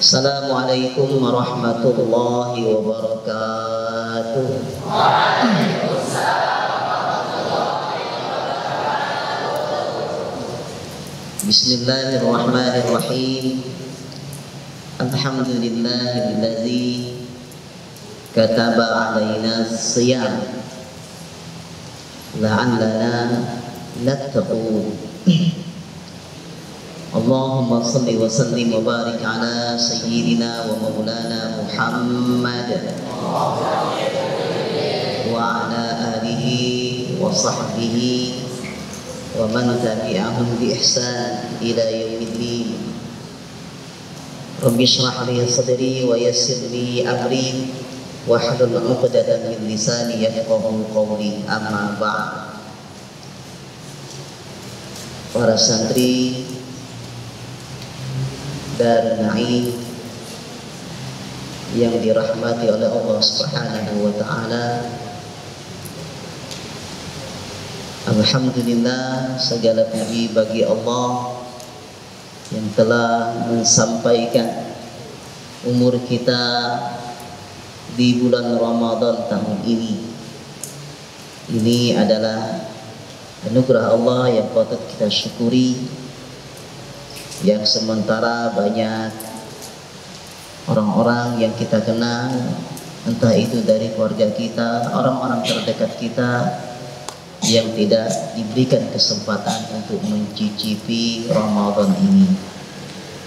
Assalamualaikum warahmatullahi wabarakatuh. Bismillahirrahmanirrahim. Alhamdulillahilladzi kataba alaina siyam la'allana nattaqun. Allahumma salli wa sallim wa barik ala sayyidina wa maulana Muhammad wa ala alihi wa sahbihi wa man tabi'ahum bi ihsan ila yaumiddin. Rabbi shrah li sadri wa yassir li amri wahlul 'uqdatam min lisani yafqahu qawli. Amma ba'd. Para santri Darul Naim yang dirahmati oleh Allah Subhanahu wa taala, alhamdulillah, segala puji bagi Allah yang telah mensampaikan umur kita di bulan Ramadan tahun ini. Ini adalah anugerah Allah yang patut kita syukuri, yang sementara banyak orang-orang yang kita kenal, entah itu dari keluarga kita, orang-orang terdekat kita, yang tidak diberikan kesempatan untuk mencicipi Ramadan ini.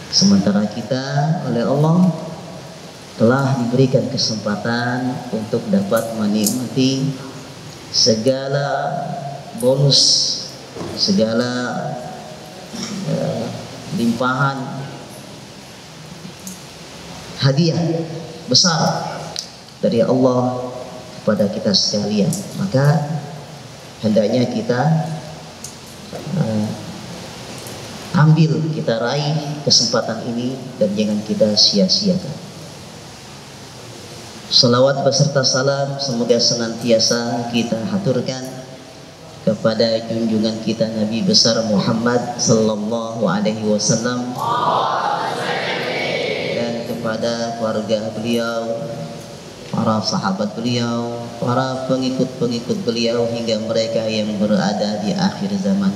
Sementara kita oleh Allah telah diberikan kesempatan untuk dapat menikmati segala bonus, segala limpahan hadiah besar dari Allah kepada kita sekalian. Maka hendaknya kita ambil, kita raih kesempatan ini dan jangan kita sia-siakan. Salawat beserta salam semoga senantiasa kita haturkan kepada junjungan kita Nabi besar Muhammad sallallahu alaihi wasallam dan kepada keluarga beliau, para sahabat beliau, para pengikut-pengikut beliau hingga mereka yang berada di akhir zaman.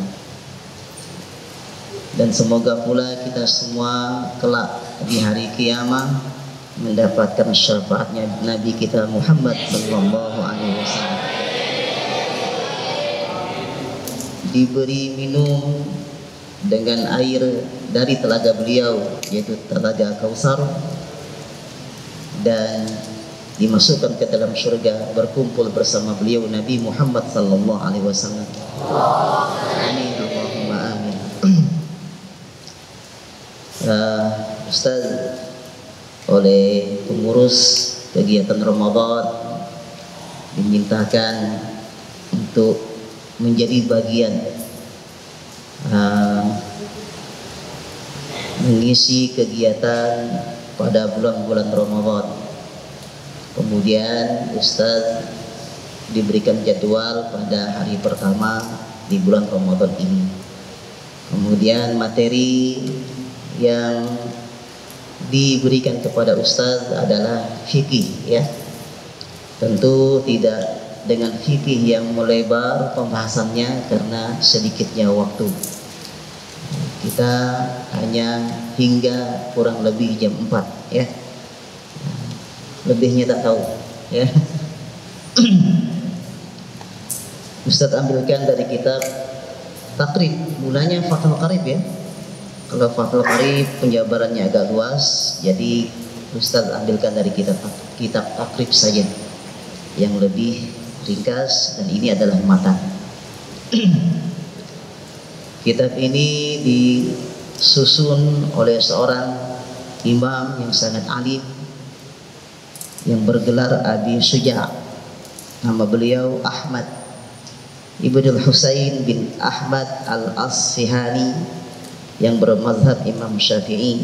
Dan semoga pula kita semua kelak di hari kiamat mendapatkan syafaatnya Nabi kita Muhammad sallallahu alaihi wasallam, diberi minum dengan air dari telaga beliau, yaitu telaga Kautsar, dan dimasukkan ke dalam surga berkumpul bersama beliau Nabi Muhammad sallallahu alaihi wasallam. Amin, Allahumma amin. Ustaz oleh pengurus kegiatan Ramadan dimintakan untuk menjadi bagian mengisi kegiatan pada bulan-bulan Ramadan. Kemudian Ustaz diberikan jadwal pada hari pertama di bulan Ramadan ini. Kemudian materi yang diberikan kepada Ustaz adalah fikih, ya. Tentu tidak dengan fikih yang melebar pembahasannya karena sedikitnya waktu. Kita hanya hingga kurang lebih jam 4, ya. Lebihnya tak tahu, ya. Ustadz ambilkan dari kitab Takrib, mulanya Fathul Qarib, ya. Kalau Fathul Qarib penjabarannya agak luas, jadi Ustadz ambilkan dari kitab Takrib saja yang lebih ringkas, dan ini adalah matan. Kitab ini disusun oleh seorang imam yang sangat alim yang bergelar Abi Syuja'. Nama beliau Ahmad Ibnu Husain bin Ahmad Al-Asfihani yang bermazhab Imam Syafi'i,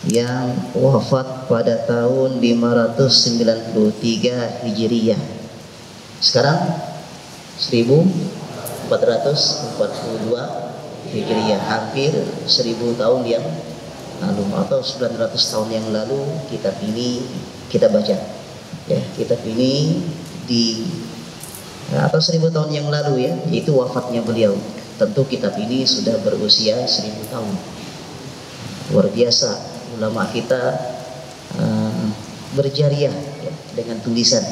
yang wafat pada tahun 593 Hijriyah. Sekarang 1442 Hijriah, hampir 1000 tahun yang lalu atau 900 tahun yang lalu kitab ini kita baca, ya, kitab ini di atau 1000 tahun yang lalu, ya, yaitu wafatnya beliau. Tentu kitab ini sudah berusia 1000 tahun. Luar biasa ulama kita berjariah, ya, dengan tulisan.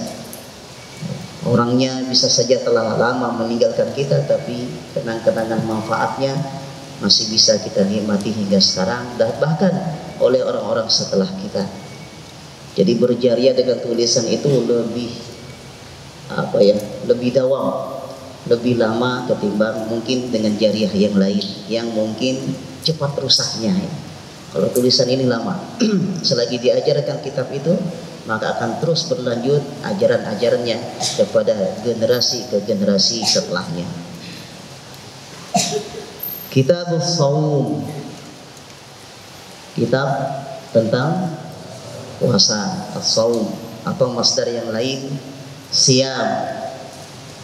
Orangnya bisa saja telah lama meninggalkan kita, tapi kenang-kenangan manfaatnya masih bisa kita nikmati hingga sekarang, dan bahkan oleh orang-orang setelah kita. Jadi berjariah dengan tulisan itu lebih lebih dawam, lebih lama ketimbang mungkin dengan jariah yang lain yang mungkin cepat rusaknya. Kalau tulisan ini lama, selagi diajarkan kitab itu, maka akan terus berlanjut ajaran-ajarannya kepada generasi ke generasi setelahnya. Kitabus Shaum, kitab tentang puasa, as-shaum, atau masdar yang lain siam,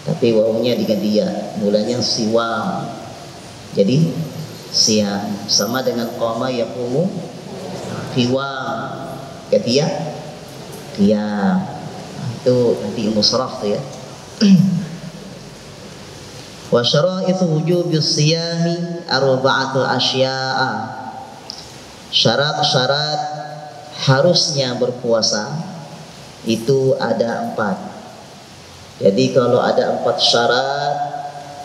tapi wawunya diganti ya, mulanya siwam, jadi siam, sama dengan qama yaqumu qiwam, ganti ya qiyam. Itu nanti ilmu sharaf tuh, ya. Wa syara'itsu wujubis siyami arba'atu asya'a. Syarat-syarat harusnya berpuasa itu ada 4. Jadi kalau ada 4 syarat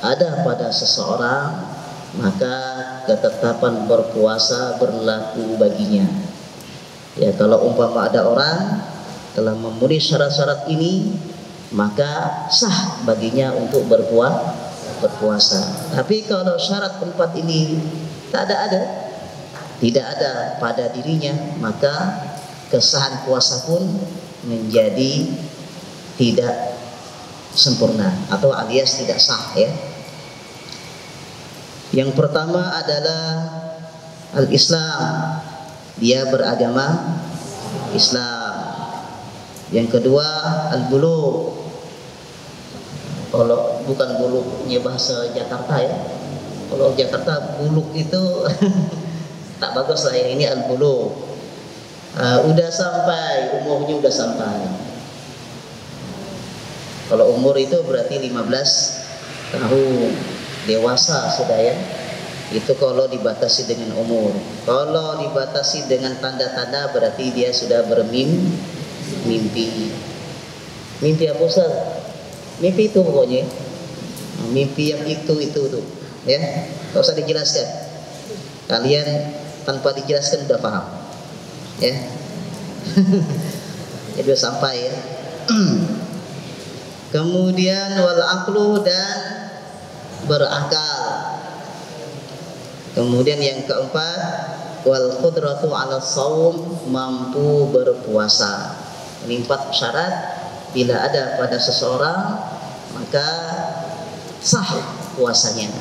ada pada seseorang, maka ketetapan berpuasa berlaku baginya. Ya, kalau umpama ada orang telah memenuhi syarat-syarat ini, maka sah baginya untuk berpuasa. Tapi kalau syarat 4 ini tidak ada pada dirinya, maka kesahan puasa pun menjadi tidak sempurna atau alias tidak sah, ya. Yang pertama adalah al-Islam, dia beragama Islam. Yang kedua al-bulugh, kalau bukan buluknya bahasa Jakarta, ya. Kalau Jakarta buluk itu tak bagus lah, ini al-bulugh. Udah sampai, umurnya udah sampai. Kalau umur itu berarti 15 tahun, dewasa sudah, ya. Itu kalau dibatasi dengan umur. Kalau dibatasi dengan tanda-tanda berarti dia sudah bermimpi. Mimpi apa, Ustaz? Mimpi itu pokoknya. Mimpi yang itu tuh, ya. Enggak usah dijelaskan. Kalian tanpa dijelaskan udah paham, ya. Jadi udah sampai, ya. Kemudian wal aqlu, dan berakal. Kemudian yang keempat wal qudratu 'ala shaum, mampu berpuasa. Ini 4 syarat bila ada pada seseorang, maka sah puasanya.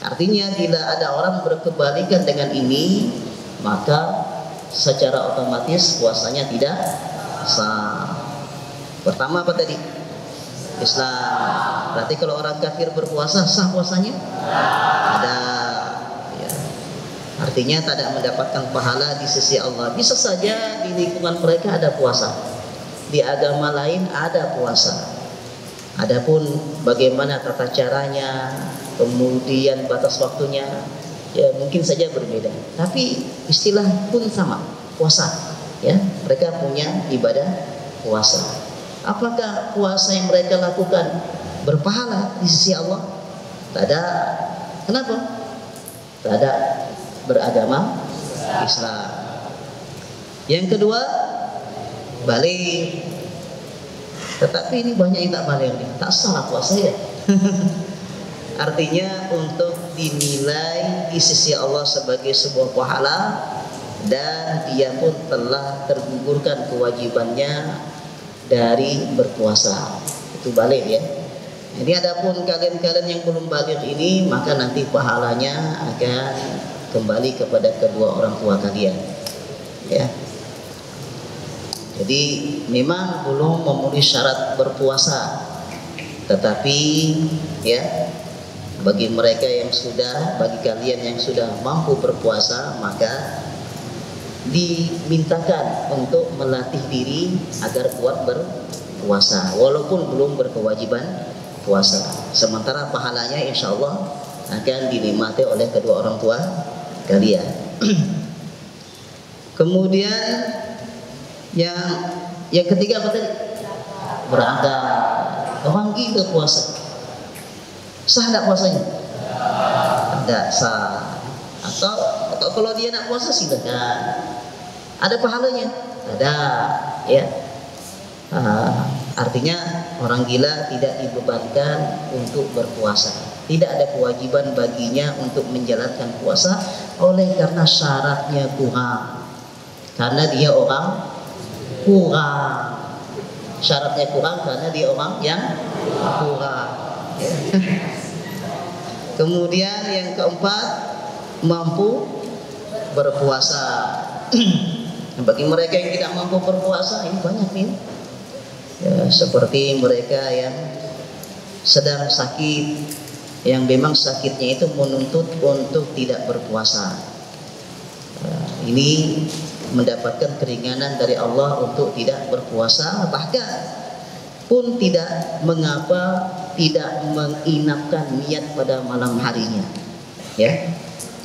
Artinya bila ada orang berkebalikan dengan ini, maka secara otomatis puasanya tidak sah. Pertama apa tadi? Islam. Berarti kalau orang kafir berpuasa sah puasanya? Ada, ya. Artinya tidak mendapatkan pahala di sisi Allah. Bisa saja di lingkungan mereka ada puasa, di agama lain ada puasa. Adapun bagaimana tata caranya, kemudian batas waktunya, ya mungkin saja berbeda. Tapi istilah pun sama, puasa, ya. Mereka punya ibadah puasa. Apakah puasa yang mereka lakukan berpahala di sisi Allah? Tak ada. Kenapa? Tak ada, beragama Islam. Yang kedua, balik. Tetapi ini banyak yang tak balik, tak sah puasa, ya. Artinya untuk dinilai di sisi Allah sebagai sebuah pahala, dan dia pun telah tergugurkan kewajibannya dari berpuasa. Itu balik, ya. Jadi adapun kalian-kalian yang belum balik ini, maka nanti pahalanya akan kembali kepada kedua orang tua kalian, ya. Jadi memang belum memenuhi syarat berpuasa, tetapi, ya, bagi mereka yang sudah, bagi kalian yang sudah mampu berpuasa, maka dimintakan untuk melatih diri agar kuat berpuasa walaupun belum berkewajiban puasa. Sementara pahalanya insya Allah akan dinikmati oleh kedua orang tua kalian. Kemudian yang ketiga apa tadi? Berangkat. Orang gila puasa. Sah tak puasanya? Tidak sah. Atau kalau dia nak puasa silakan. Ada pahalanya? Ada, ya. Artinya orang gila tidak dibebankan untuk berpuasa. Tidak ada kewajiban baginya untuk menjalankan puasa oleh karena syaratnya kurang. Karena dia orang kurang. Syaratnya kurang karena dia orang yang kurang. Kemudian yang keempat, mampu berpuasa. Bagi mereka yang tidak mampu berpuasa, ini banyak nih. Ya, seperti mereka yang sedang sakit, yang memang sakitnya itu menuntut untuk tidak berpuasa. Ini mendapatkan keringanan dari Allah untuk tidak berpuasa, bahkan pun tidak mengapa tidak menginapkan niat pada malam harinya. Ya,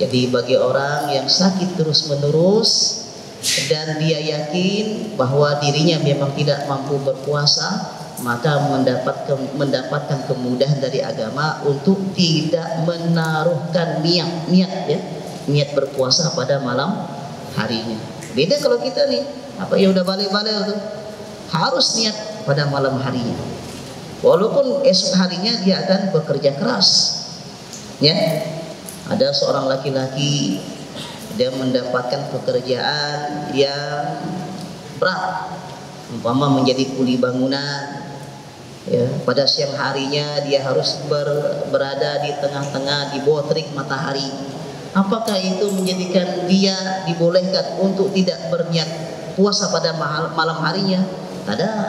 jadi bagi orang yang sakit terus menerus dan dia yakin bahwa dirinya memang tidak mampu berpuasa, maka mendapatkan kemudahan dari agama untuk tidak menaruhkan niat berpuasa pada malam harinya. Beda kalau kita nih, apa ya udah balik-balik tuh, harus niat pada malam harinya. Walaupun esok harinya dia akan bekerja keras. Ya. Ada seorang laki-laki, dia mendapatkan pekerjaan yang berat, umpama menjadi kuli bangunan. Ya, pada siang harinya dia harus berada di tengah-tengah di bawah terik matahari. Apakah itu menjadikan dia dibolehkan untuk tidak berniat puasa pada malam harinya? Tidak,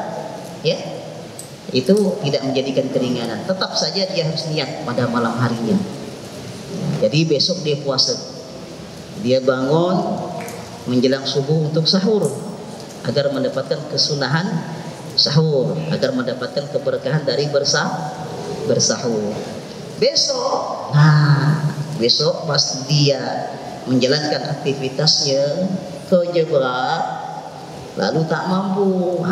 ya. Itu tidak menjadikan keringanan. Tetap saja dia harus niat pada malam harinya. Jadi besok dia puasa. Dia bangun menjelang subuh untuk sahur agar mendapatkan kesunahan sahur, agar mendapatkan keberkahan dari bersahur. Besok pas dia menjalankan aktivitasnya kerja berat lalu tak mampu,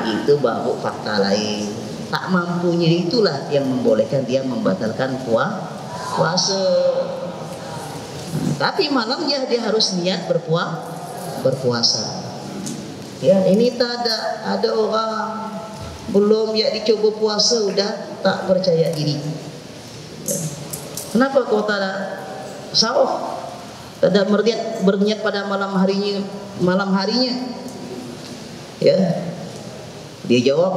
itu baru fakta lain. Tak mampunya itulah yang membolehkan dia membatalkan puasa. Tapi malamnya dia harus niat berpuasa. Ya, ini tak ada orang belum ya dicoba puasa udah tak percaya diri. Ya. Kenapa kau tak sahur? Tidak berniat pada malam harinya. Ya. Dia jawab,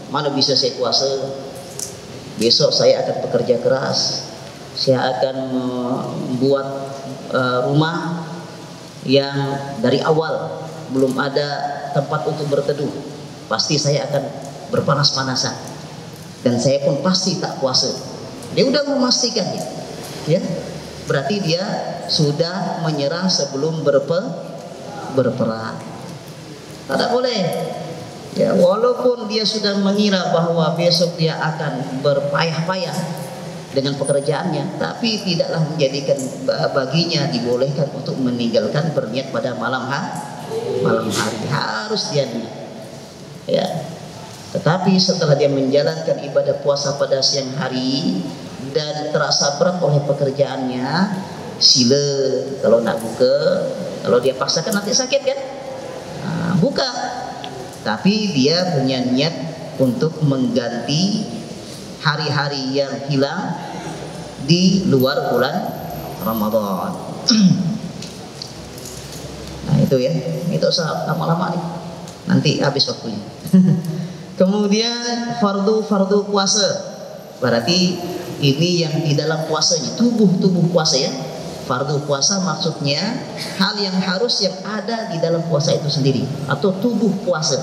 mana bisa saya puasa? Besok saya akan bekerja keras. Saya akan membuat rumah yang dari awal belum ada tempat untuk berteduh. Pasti saya akan berpanas-panasan dan saya pun pasti tak puasa. Dia udah memastikannya, ya. Berarti dia sudah menyerah sebelum berperang. Tidak boleh. Ya, walaupun dia sudah mengira bahwa besok dia akan berpayah-payah dengan pekerjaannya, tapi tidaklah menjadikan baginya dibolehkan untuk meninggalkan berniat pada malam hari. Harus dia niat. Ya. Tetapi setelah dia menjalankan ibadah puasa pada siang hari dan terasa berat oleh pekerjaannya, sila kalau nak buka, kalau dia paksakan nanti sakit kan? Buka. Tapi dia punya niat untuk mengganti hari-hari yang hilang di luar bulan Ramadan. Nah itu ya, itu lama-lama nih, nanti habis waktunya. Kemudian fardu puasa, berarti ini yang di dalam puasanya, tubuh puasa ya. Fardu puasa maksudnya hal yang harus yang ada di dalam puasa itu sendiri atau tubuh puasa.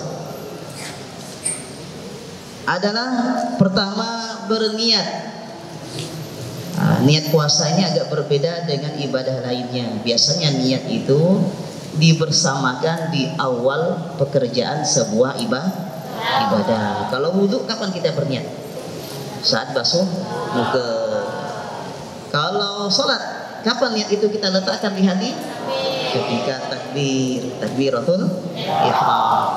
Adalah pertama berniat. Niat puasa ini agak berbeda dengan ibadah lainnya. Biasanya niat itu dibersamakan di awal pekerjaan sebuah ibadah. Kalau wudhu kapan kita berniat? Saat basuh muka. Kalau sholat kapan niat itu kita letakkan di hati? Ketika takbiratul ihram.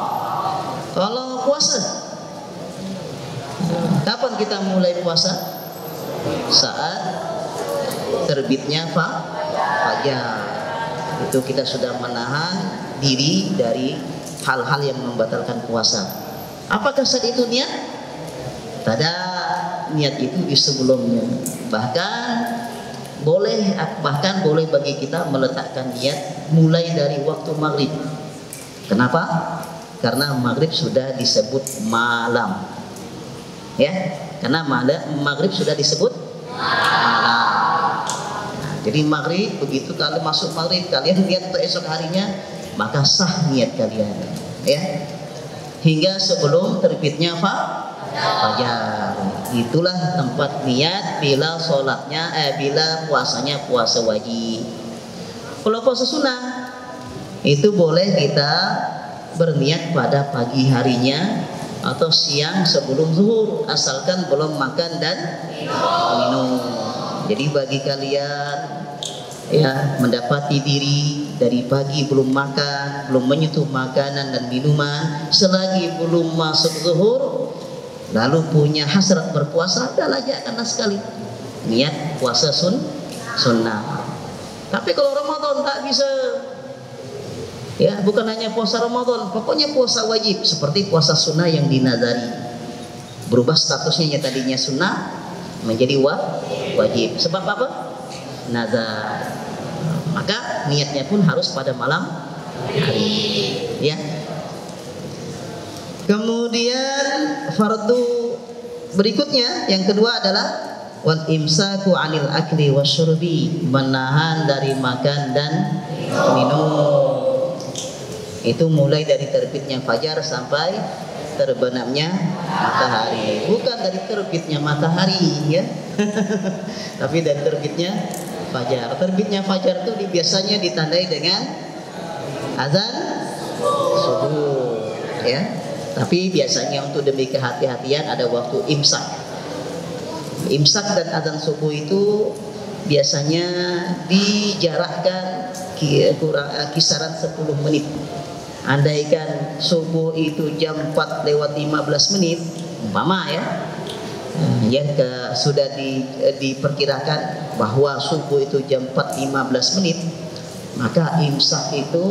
Kalau puasa kapan kita mulai puasa? Saat terbitnya fajar. Itu kita sudah menahan diri dari hal-hal yang membatalkan puasa. Apakah saat itu niat? Tada, niat itu di sebelumnya. Bahkan boleh bagi kita meletakkan niat mulai dari waktu maghrib. Kenapa? Karena maghrib sudah disebut malam. Ya, karena maghrib sudah disebut malam. Jadi maghrib, begitu kalian masuk maghrib, kalian niat untuk esok harinya, maka sah niat kalian, ya. Hingga sebelum terbitnya fajar. Itulah tempat niat bila puasanya puasa wajib. Kalau puasa sunnah itu boleh kita berniat pada pagi harinya atau siang sebelum zuhur, asalkan belum makan dan minum. Jadi bagi kalian ya mendapati diri dari pagi belum makan, belum menyentuh makanan dan minuman, selagi belum masuk zuhur, lalu punya hasrat berpuasa, dah lajakkanlah sekali niat puasa sunnah. Tapi kalau Ramadan tak bisa, ya bukan hanya puasa Ramadan, pokoknya puasa wajib seperti puasa sunnah yang dinazari, berubah statusnya yang tadinya sunnah menjadi wajib. Sebab apa? Nazar. Maka niatnya pun harus pada malam hari, ya. Kemudian fardu berikutnya yang kedua adalah wal imsaku 'anil akli wasyurbi, menahan dari makan dan minum. Itu mulai dari terbitnya fajar sampai terbenamnya matahari. Bukan dari terbitnya matahari, ya. Tapi dari terbitnya fajar. Terbitnya fajar itu biasanya ditandai dengan azan subuh, ya. Tapi biasanya untuk demi kehati-hatian ada waktu imsak. Imsak dan azan subuh itu biasanya dijarakkan kisaran 10 menit. Andaikan subuh itu jam 4 lewat 15 menit umpama, ya, sudah diperkirakan bahwa subuh itu jam 4.15 menit, maka imsak itu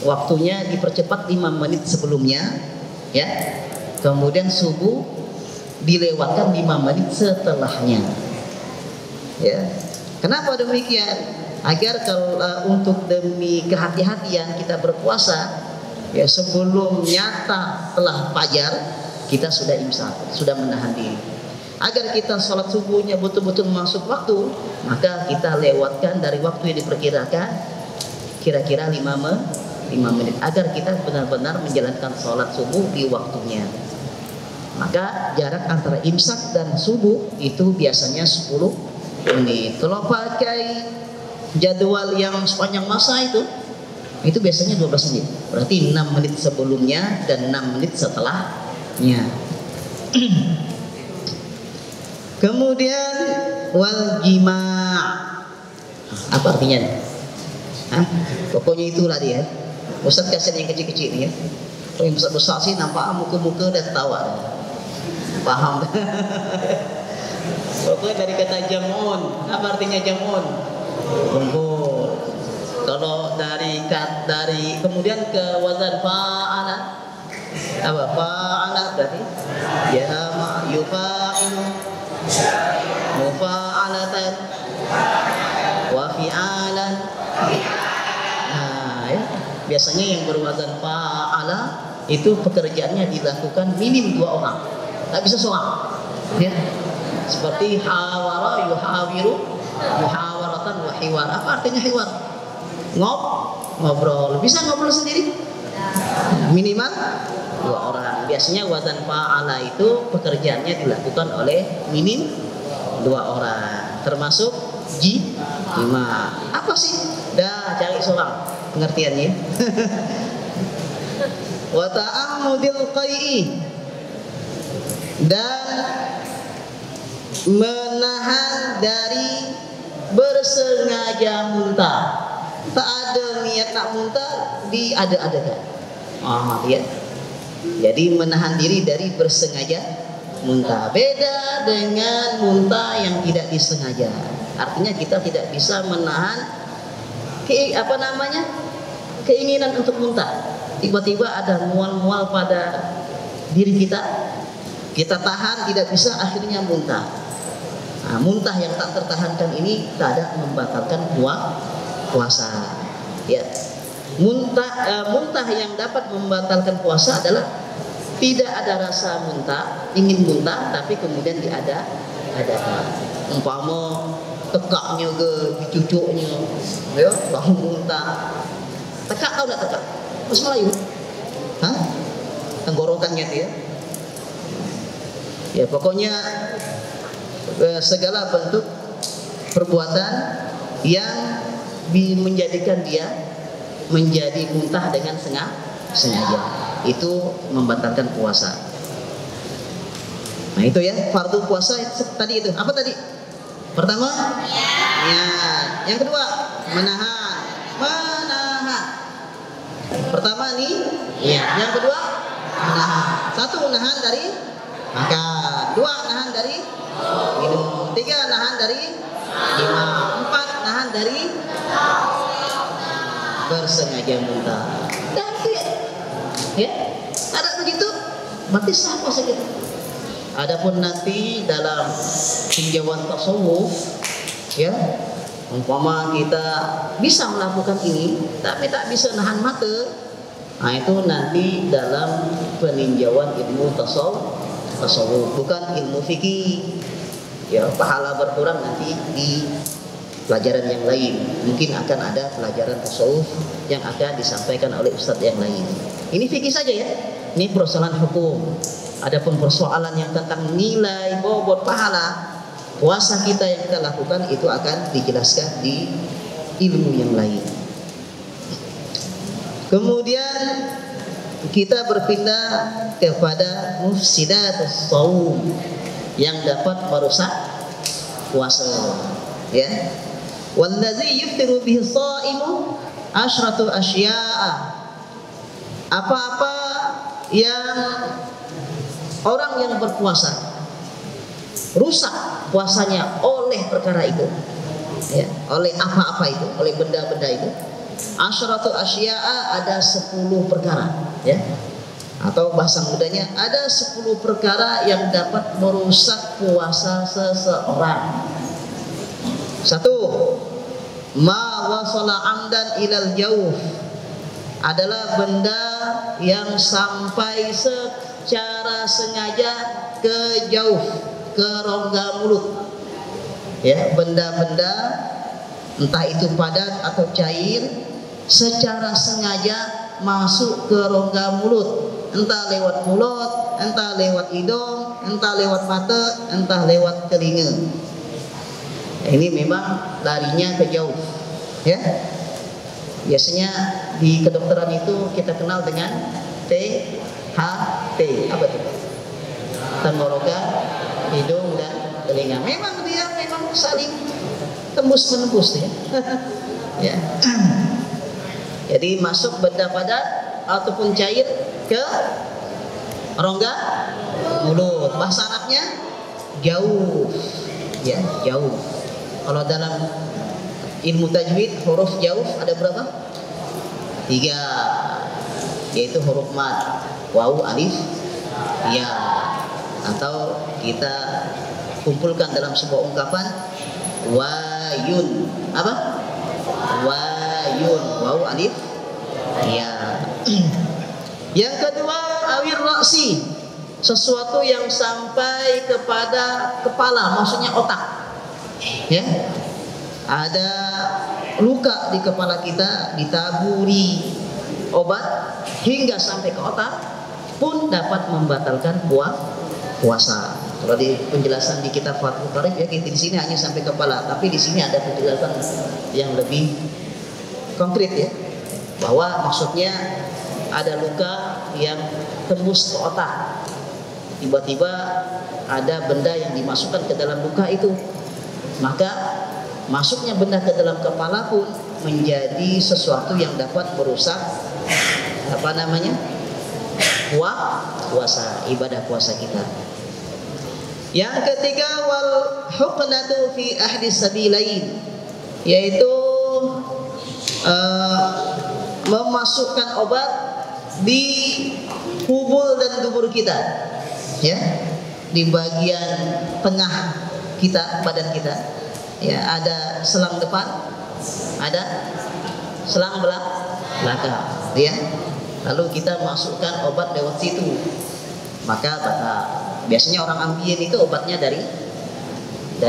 waktunya dipercepat 5 menit sebelumnya, ya. Kemudian subuh dilewatkan 5 menit setelahnya, ya. Kenapa demikian? Agar kalau untuk demi kehati-hatian kita berpuasa, ya sebelum nyata telah fajar kita sudah imsak, sudah menahan diri. Agar kita sholat subuhnya betul-betul masuk waktu, maka kita lewatkan dari waktu yang diperkirakan kira-kira 5 menit, agar kita benar-benar menjalankan sholat subuh di waktunya. Maka jarak antara imsak dan subuh itu biasanya 10 menit. Kalau pakai jadwal yang sepanjang masa itu biasanya 12 menit. Berarti 6 menit sebelumnya dan 6 menit setelahnya. Kemudian wal jima'. Apa artinya? Pokoknya itulah dia. Ustaz kasih yang kecil-kecil ya. Kalau yang besar-besar sih nampak muka-muka dan ketawa. Paham? Pokoknya dari kata jam'un. Apa artinya jam'un? Kumpul. Kalau dari kemudian ke wazan fa'ala, apa fa'ala berarti jama' yufa'ilu mufa'alatan wa fi'alan. Nah, ya. Biasanya yang berwazan fa'ala itu pekerjaannya dilakukan minim 2 orang, tak bisa seorang, ya. Seperti hawara yuhawiru muhawaratan wa hiwar. Apa artinya hiwar? Ngobrol. Bisa ngobrol sendiri? Minimal 2 orang. Biasanya wazan fa'ala itu pekerjaannya dilakukan oleh minim 2 orang. Termasuk 5. Apa sih? Dah cari seorang pengertiannya. Wa ta'ammudil qai'i, dan menahan dari bersengaja muntah. Tak ada niat nak muntah, diada-adakan. Ya. Jadi menahan diri dari bersengaja muntah. Beda dengan muntah yang tidak disengaja. Artinya kita tidak bisa menahan keinginan untuk muntah. Tiba-tiba ada mual-mual pada diri kita, kita tahan tidak bisa, akhirnya muntah. Nah, muntah yang tak tertahankan ini tidak membatalkan puasa. Ya. Muntah yang dapat membatalkan puasa adalah tidak ada rasa muntah, ingin muntah, tapi kemudian diada-adakan. Umpama tekaknya ke dicucuknya, ya, lalu muntah. Tekak tahu tak tekak? Bahasa Melayu? Hah? Tenggorokannya dia. Ya, pokoknya segala bentuk perbuatan yang menjadikan dia menjadi muntah dengan sengaja, itu membatalkan puasa. Nah itu ya, fardu puasa tadi itu. Apa tadi? Pertama, ya. Yang kedua, menahan. Pertama nih, ya. Yang kedua, menahan. 1, nahan dari makan. 2, nahan dari minum. 3, nahan dari 5. 4, nahan dari bersengaja muntah. Dan ya, ada begitu, berarti sah puasa kita. Adapun nanti dalam tinjauan tasawuf, ya, umpama kita bisa melakukan ini, tapi tak bisa nahan mata, nah itu nanti dalam peninjauan ilmu tasawuf, bukan ilmu fikih. Ya, pahala berkurang nanti di pelajaran yang lain. Mungkin akan ada pelajaran tasawuf yang akan disampaikan oleh ustadz yang lain. Ini fikih saja ya. Ini persoalan hukum. Adapun persoalan yang tentang nilai bobot pahala puasa kita yang kita lakukan itu akan dijelaskan di ilmu yang lain. Kemudian kita berpindah kepada mufsidatus shaum, yang dapat merusak puasa. Ya. Wallazi yuftiru bihi shaimu asyratu asya'a. Apa-apa yang orang yang berpuasa rusak puasanya oleh perkara itu, ya, oleh apa-apa itu, oleh benda-benda itu. Asyratu asya'a, ada 10 perkara, ya. Atau bahasa mudanya ada 10 perkara yang dapat merusak puasa seseorang. 1, ma wasala amdan ilal jauh, adalah benda yang sampai secara sengaja ke jauh, ke rongga mulut. Ya, benda-benda entah itu padat atau cair secara sengaja masuk ke rongga mulut, entah lewat mulut, entah lewat hidung, entah lewat mata, entah lewat telinga. Ini memang larinya ke jauh, ya. Biasanya di kedokteran itu kita kenal dengan THT. Apa itu? Tenggorokan, hidung dan telinga. Memang dia saling tembus menembus ya. Ya. Jadi masuk benda padat ataupun cair ke rongga mulut. Bahasa Arabnya jauh, ya, jauh. Kalau dalam ilmu tajwid huruf jauh ada berapa? 3, yaitu huruf mad, waw, alif, ya. Atau kita kumpulkan dalam sebuah ungkapan wayun. Apa? Wayun, waw, alif, ya. Yang kedua, awir raksi, sesuatu yang sampai kepada kepala, maksudnya otak. Ya, ada luka di kepala kita, ditaburi obat hingga sampai ke otak pun dapat membatalkan puasa. Kalau di penjelasan di kitab Fathul Qarib ya, di sini hanya sampai kepala, tapi di sini ada penjelasan yang lebih konkret ya, bahwa maksudnya ada luka yang tembus ke otak, tiba-tiba ada benda yang dimasukkan ke dalam luka itu, maka masuknya benda ke dalam kepala pun menjadi sesuatu yang dapat merusak apa namanya, puasa, ibadah puasa kita. Yang ketiga, wal huqnatu fi ahdi sabilain, yaitu memasukkan obat di hubul dan dubur kita, ya, di bagian tengah kita, badan kita, ya, ada selang depan, ada selang belakang, ya. Lalu kita masukkan obat lewat situ, maka batal. Biasanya orang ambien itu obatnya dari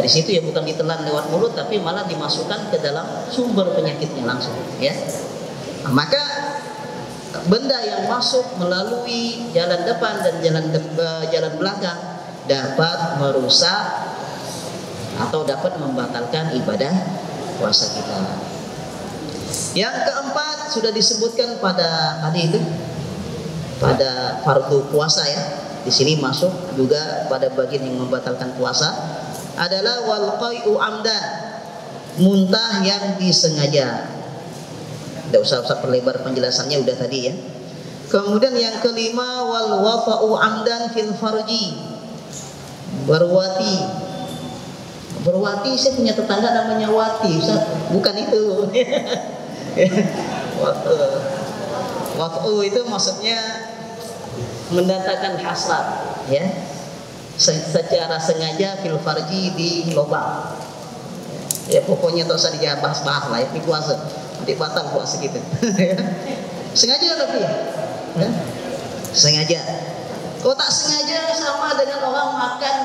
situ ya, bukan ditelan lewat mulut, tapi malah dimasukkan ke dalam sumber penyakitnya langsung, ya. Nah, maka benda yang masuk melalui jalan depan dan jalan belakang dapat merusak atau dapat membatalkan ibadah puasa kita. Yang keempat sudah disebutkan pada tadi itu, pada fardu puasa ya. Di sini masuk juga pada bagian yang membatalkan puasa adalah wal qai'u amdan, muntah yang disengaja. Tidak usah perlebar penjelasannya, udah tadi ya. Kemudian yang kelima, wal wafa'u amdan fil farji, berwati. Berwati, saya punya tetangga namanya Wati, bukan itu. Wafa'u itu maksudnya mendatangkan hasrat, ya, secara sengaja fil farji, di lubang. Ya pokoknya tak usah dibahas-bahas lah, ini puasa, nanti batal puasa kita. Sengaja tapi, ya? Sengaja. Kalau tak sengaja sama dengan orang makan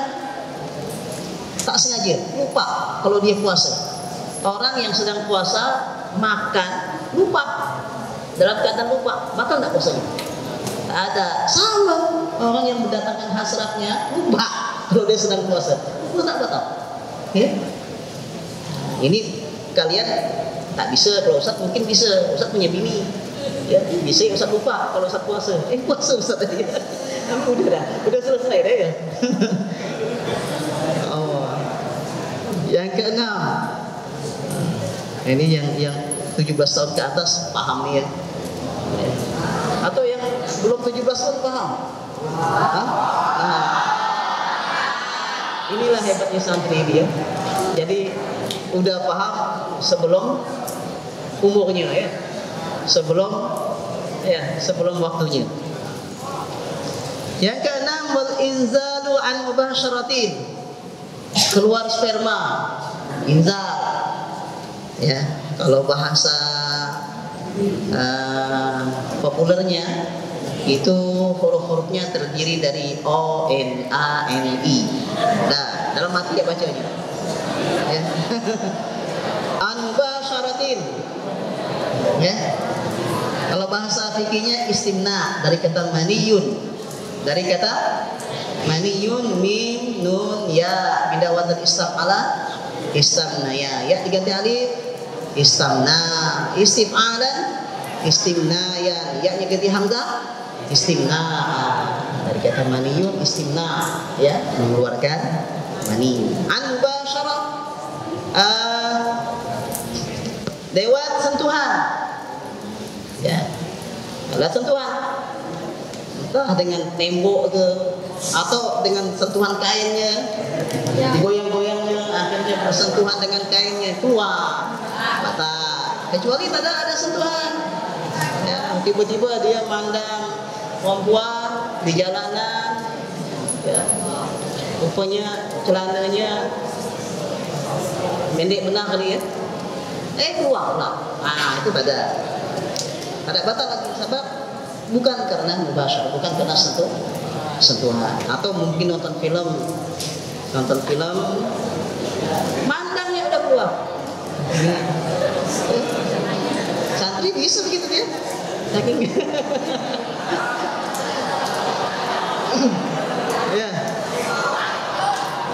tak sengaja, lupa kalau dia puasa. Orang yang sedang puasa makan lupa, dalam keadaan lupa, batal tak puasanya? Ada sama orang yang mendatangkan hasratnya lupa kalau dia sedang puasa, itu tak batal, ya? Ini kalian tak bisa, kalau Ustaz mungkin bisa, Ustaz punya bini, ya, bisa Ustaz lupa kalau Ustaz puasa, puasa Ustaz tadi, tapi udah selesai dah ya. Oh, yang keenam, ini yang 17 tahun ke atas paham nih ya. Atau yang belum 17 tahun paham? Nah, inilah hebatnya santri dia. Jadi udah paham sebelum umurnya ya, sebelum waktunya. Yang keenam, wal inzalu an mubasyaratin, keluar sperma, inzal. Ya, kalau bahasa populernya itu huruf-hurufnya terdiri dari O, N, A, N, I. Nah, dalam hati ya bacanya. Ya. Anbasyaratin. Ya. Kalau bahasa fikihnya istimna, dari kata maniyun. Dari kata maniyun, mim, nun, ya, pindah wazan istamala, istamna ya. Ya diganti alif, istamna, istif'alan, istimnayan, ya-nya ganti hamzah, istimna. Dari kata maniyun, istimna, ya, mengeluarkan mani. Anbasyara, lewat sentuhan, ya, lewat sentuhan, entah dengan tembok ke, atau dengan sentuhan kainnya, digoyang-goyangnya, akhirnya bersentuhan dengan kainnya, keluar batal. Kecuali ada sentuhan, ya, tiba-tiba dia mandang perempuan di jalanan, ya, rupanya celananya pendek benar kali ya, keluar lah. Nah, itu ada batal lagi, sebab bukan karena mubasyarah, bukan karena sentuhan. Atau mungkin nonton film mandangnya udah keluar. Santri bisa begitu dia, saking ya.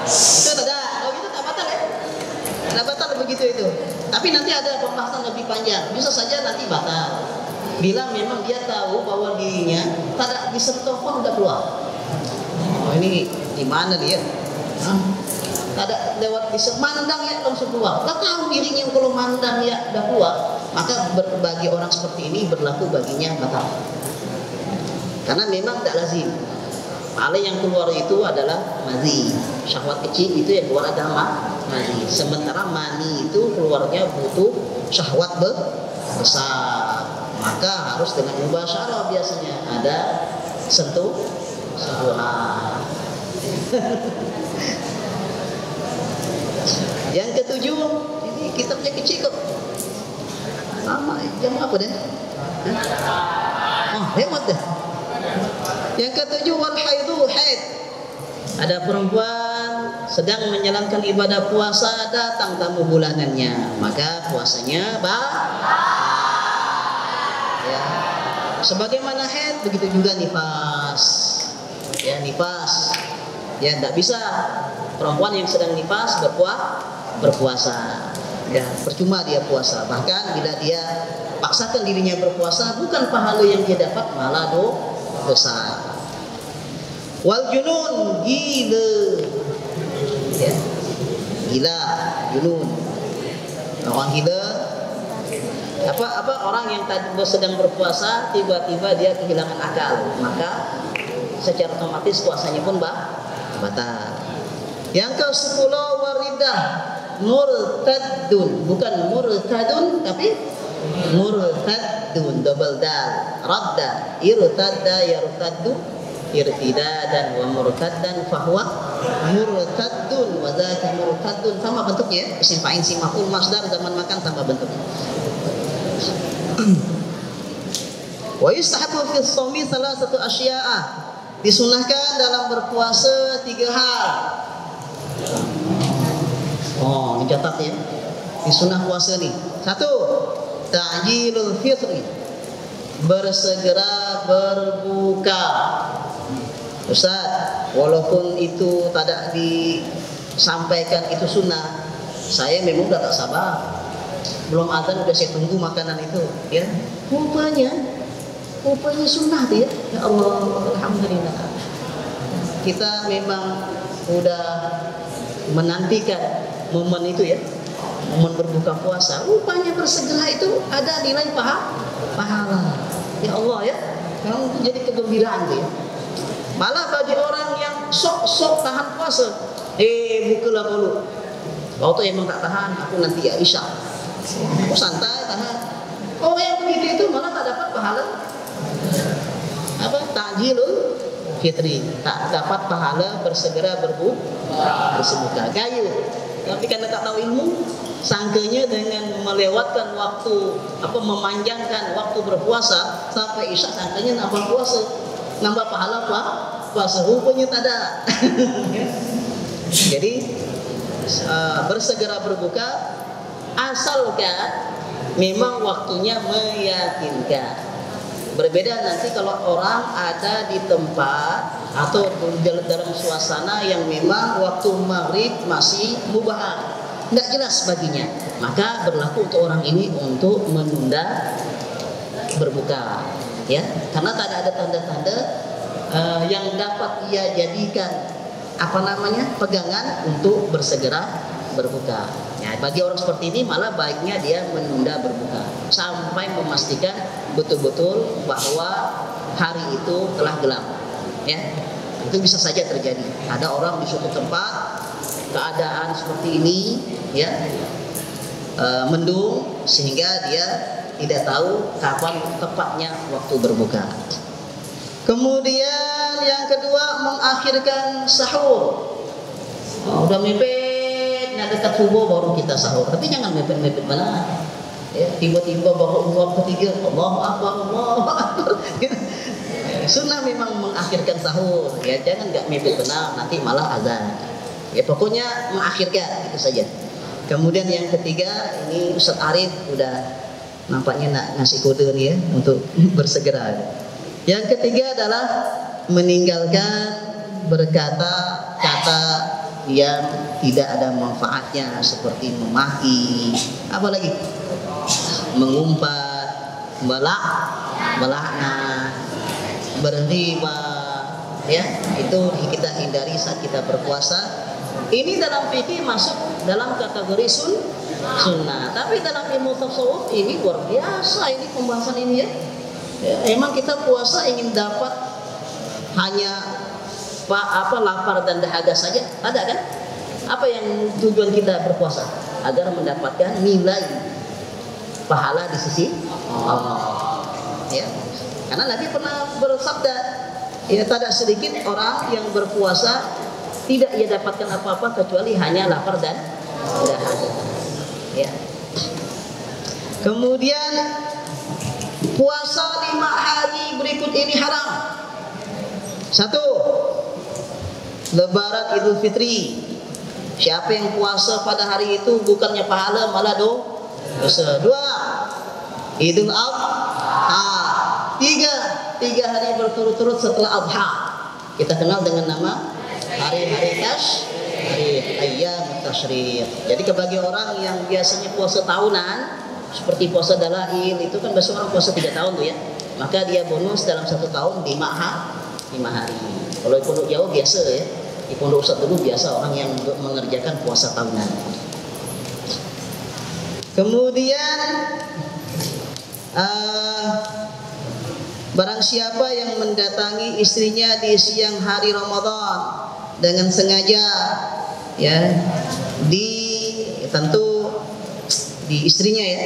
Itu tidak, kalau gitu tak batal ya. Tidak batal begitu itu. Tapi nanti ada pembahasan lebih panjang. Bisa saja nanti batal. Bila memang dia tahu bahwa dirinya tak disentuh pun udah keluar. Oh ini gimana dia? Tak ada lewat bisa mandang ya langsung keluar. Tak tahu dirinya kalau mandang ya udah keluar. Maka bagi orang seperti ini berlaku baginya batal. Karena memang tak lazim. Paling yang keluar itu adalah madhi. Syahwat kecil itu yang keluar adalah madhi. Sementara mani itu keluarnya butuh syahwat besar. Maka harus dengan mubasyarah biasanya ada sentuhan. Yang ketujuh, ini kitabnya kecil kok. Sama jam apa deh? Oh, hemat deh. Yang ketujuh wal haidu haid. Ada perempuan sedang menjalankan ibadah puasa, datang tamu bulanannya, maka puasanya ya. Sebagaimana haid begitu juga nifas. Ya, nifas. Ya, tidak bisa perempuan yang sedang nifas berpuasa. Ya, percuma dia puasa. Bahkan bila dia paksakan dirinya berpuasa, bukan pahala yang dia dapat, malah dosa. Wal junun, gila. Ya. Gila, junun. Orang gila. Apa orang yang sedang berpuasa tiba-tiba dia kehilangan akal, maka secara otomatis puasanya pun batal. Yang ke-10 waridah murtadun, bukan murtadun tapi murtadun, double dal, radda, irtadda yartaddu irtidadan wa murtaddan fahuwa murtadun wa dzaka murtadun. Sama bentuknya, isim fa'il isim maf'ul masdar zaman makan tambah bentuk. Wa yustahabu fi shaumi salasatu asya'a. Disunahkan dalam berpuasa 3 hal. Oh, dicatat ya. Disunah puasa nih. 1. Ta'jilul fitri. Bersegera berbuka. Ustaz, walaupun itu tidak disampaikan itu sunnah, saya memang udah tak sabar. Belum azan udah saya tunggu makanan itu, ya. Rupanya sunnah dia. Ya Allah, alhamdulillah. Kita memang udah menantikan momen itu ya, momen berbuka puasa. Rupanya bersegera itu ada nilai pahala. Ya Allah ya, yang jadi kegembiraan dia. Malah bagi orang yang sok tahan puasa, bukalah dulu. Kau tuh emang tak tahan, aku nanti ya isya. Aku santai tahan. Oh yang begitu itu malah tak dapat pahala. Ta'jilul fitri, tak dapat pahala bersegera berbuka. Gayu. Tapi karena tak tahu ilmu, sangkanya dengan melewatkan waktu, memanjangkan waktu berpuasa sampai isya, sangkanya nambah puasa, nambah pahala puasa. Rupanya tak ada. Jadi bersegera berbuka asalkan memang waktunya meyakinkan. Berbeda nanti kalau orang ada di tempat atau dalam suasana yang memang waktu maghrib masih mubah, tidak jelas baginya, maka berlaku untuk orang ini untuk menunda berbuka, ya, karena tak ada tanda-tanda yang dapat ia jadikan pegangan untuk bersegera berbuka. Ya, bagi orang seperti ini malah baiknya dia menunda berbuka sampai memastikan betul-betul bahwa hari itu telah gelap. Ya, itu bisa saja terjadi. Ada orang di suatu tempat keadaan seperti ini, ya, mendung sehingga dia tidak tahu kapan tepatnya waktu berbuka. Kemudian yang kedua mengakhirkan sahur. Udah mepet, dekat subuh baru kita sahur. Tapi jangan mepet-mepet mana. Ya, tiba-tiba baru waktu ketiga, Allahu Akbar, Allahu Akbar. Sunnah memang mengakhirkan sahur. Ya, jangan nggak mepet benar, nanti malah azan. Ya, pokoknya mengakhirkan itu saja. Kemudian yang ketiga, ini Ustaz Arif udah nampaknya nak ngasih kode nih ya untuk bersegera. Yang ketiga adalah meninggalkan berkata-kata yang tidak ada manfaatnya seperti memaki, apalagi mengumpat, melaknat, berriba, ya, itu kita hindari saat kita berpuasa. Ini dalam fikih masuk dalam kategori sunnah. Tapi dalam ilmu tasawuf ini luar biasa ini pembahasan ini ya. Emang kita puasa ingin dapat hanya lapar dan dahaga saja? Ada kan? Apa yang tujuan kita berpuasa? Agar mendapatkan nilai pahala di sisi Allah. Ya. Karena Nabi pernah bersabda, ya, tidak sedikit orang yang berpuasa tidak ia dapatkan apa-apa kecuali hanya lapar dan dahaga. Ya. Kemudian puasa 5 hari berikut ini haram. 1. Lebaran Idul Fitri. Siapa yang puasa pada hari itu bukannya pahala malah dosa. 2. Idul Adha. 3 hari berturut-turut setelah Adha. Kita kenal dengan nama hari-hari tasyrik, ayyam tasyrik. Jadi bagi orang yang biasanya puasa tahunan seperti puasa dalail itu kan biasa orang puasa 3 tahun tuh ya. Maka dia bonus dalam 1 tahun 5 hari. Kalau di pondok jauh biasa ya. Di pondok Ustaz dulu biasa orang yang mengerjakan puasa tahunan. Kemudian barang siapa yang mendatangi istrinya di siang hari Ramadan dengan sengaja, ya, tentu di istrinya ya,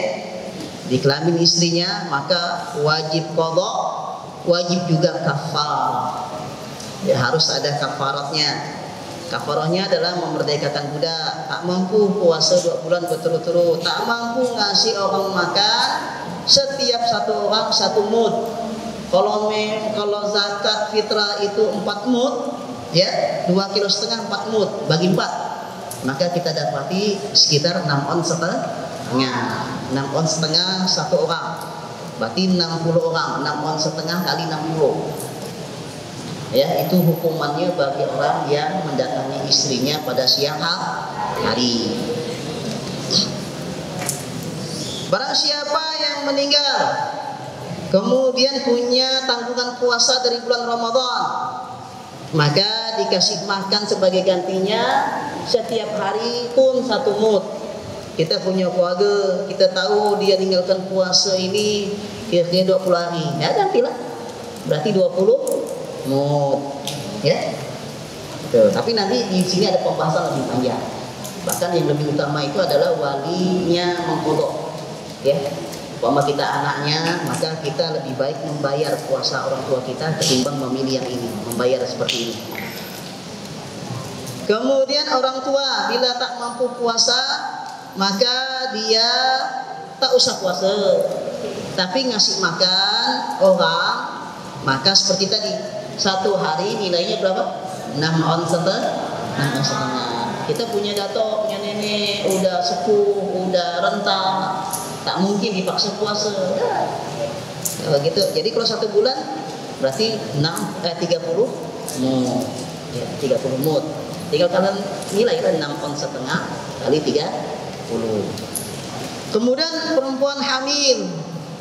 di kelamin istrinya, maka wajib qadha, wajib juga kafar. Ya, harus ada kafaratnya. Kafarahnya adalah memerdekakan budak. Tak mampu puasa 2 bulan berturut-turut, tak mampu ngasih orang makan, setiap 1 orang 1 mud. Kalau zakat fitrah itu 4 mud, ya, 2,5 kilo 4 mud bagi 4, maka kita dapati sekitar 6 on setengah. 6 on setengah 1 orang, berarti 60 orang. 6 on setengah kali 60. Ya, itu hukumannya bagi orang yang mendatangi istrinya pada siang hari. Barang siapa yang meninggal kemudian punya tanggungan puasa dari bulan Ramadan, maka dikasih makan sebagai gantinya setiap hari pun 1 mud. Kita punya keluarga, kita tahu dia meninggalkan puasa ini kira-kira 20 hari, ya gantilah, berarti 20 mud, ya. Tuh, tapi nanti di sini ada pembahasan lebih panjang. Bahkan yang lebih utama itu adalah walinya mengkodok, ya. Umpama kita anaknya, maka kita lebih baik membayar puasa orang tua kita ketimbang memilih yang ini, membayar seperti ini. Kemudian orang tua bila tak mampu puasa, maka dia tak usah puasa, tapi ngasih makan orang. Maka seperti tadi, 1 hari nilainya berapa? 6 on setengah. Kita punya dato, punya nenek, udah sepuh, udah renta, tak mungkin dipaksa puasa. Ya, gitu. Jadi kalau 1 bulan berarti 30 mud. Ya, 30 mud. Tinggal kalian nilai kan 6 on setengah kali 30. Kemudian perempuan hamil,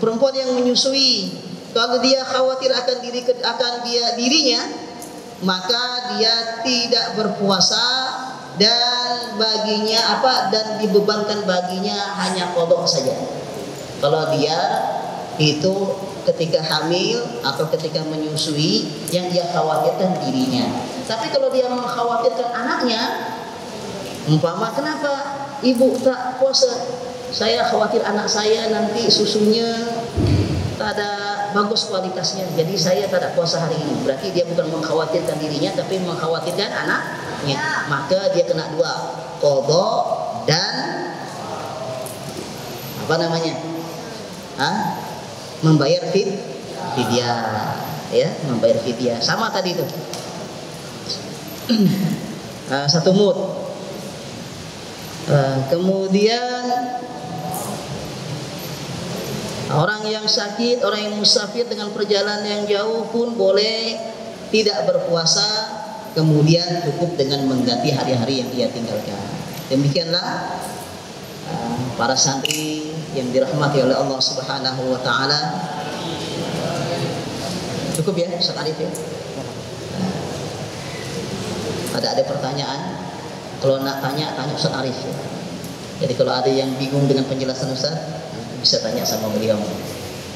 perempuan yang menyusui, kalau dia khawatir akan dirinya, maka dia tidak berpuasa dan baginya dan dibebankan baginya hanya qadha saja. Kalau dia itu ketika hamil atau ketika menyusui yang dia khawatirkan dirinya. Tapi kalau dia mengkhawatirkan anaknya, umpama kenapa ibu tak puasa? Saya khawatir anak saya nanti susunya tak ada bagus kualitasnya, jadi saya tidak puasa hari ini. Berarti dia bukan mengkhawatirkan dirinya, tapi mengkhawatirkan anaknya. Maka dia kena 2, qadha dan membayar fidyah, ya, membayar fidyah. Sama tadi itu 1 mud. Kemudian orang yang sakit, orang yang musafir dengan perjalanan yang jauh pun boleh tidak berpuasa kemudian cukup dengan mengganti hari-hari yang ia tinggalkan. Demikianlah para santri yang dirahmati oleh Allah Subhanahu wa taala. Cukup ya Ustaz Arif ya? Ada pertanyaan? Kalau nak tanya Ustaz Arif ya. Jadi kalau ada yang bingung dengan penjelasan Ustaz, bisa tanya sama beliau.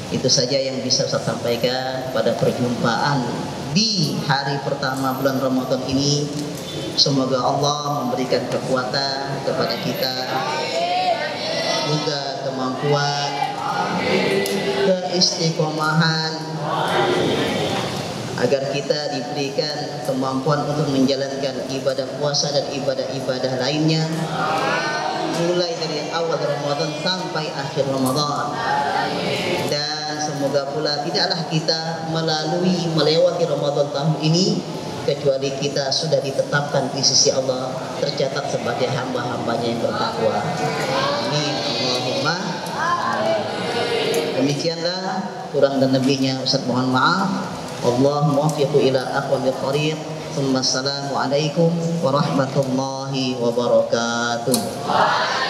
Itu saja yang bisa Ustaz sampaikan pada perjumpaan di hari pertama bulan Ramadan ini. Semoga Allah memberikan kekuatan kepada kita, juga kemampuan, keistiqomahan, agar kita diberikan kemampuan untuk menjalankan ibadah puasa dan ibadah-ibadah lainnya, mulai dari awal Ramadan sampai akhir Ramadan. Dan semoga pula tidaklah kita melewati Ramadan tahun ini kecuali kita sudah ditetapkan di sisi Allah, tercatat sebagai hamba-hambanya yang bertakwa. Amin Allahumma. Demikianlah, kurang dan lebihnya Ustaz mohon maaf. Allah muwaffiq ila aqwamit thariq. Assalamualaikum warahmatullahi wabarakatuh.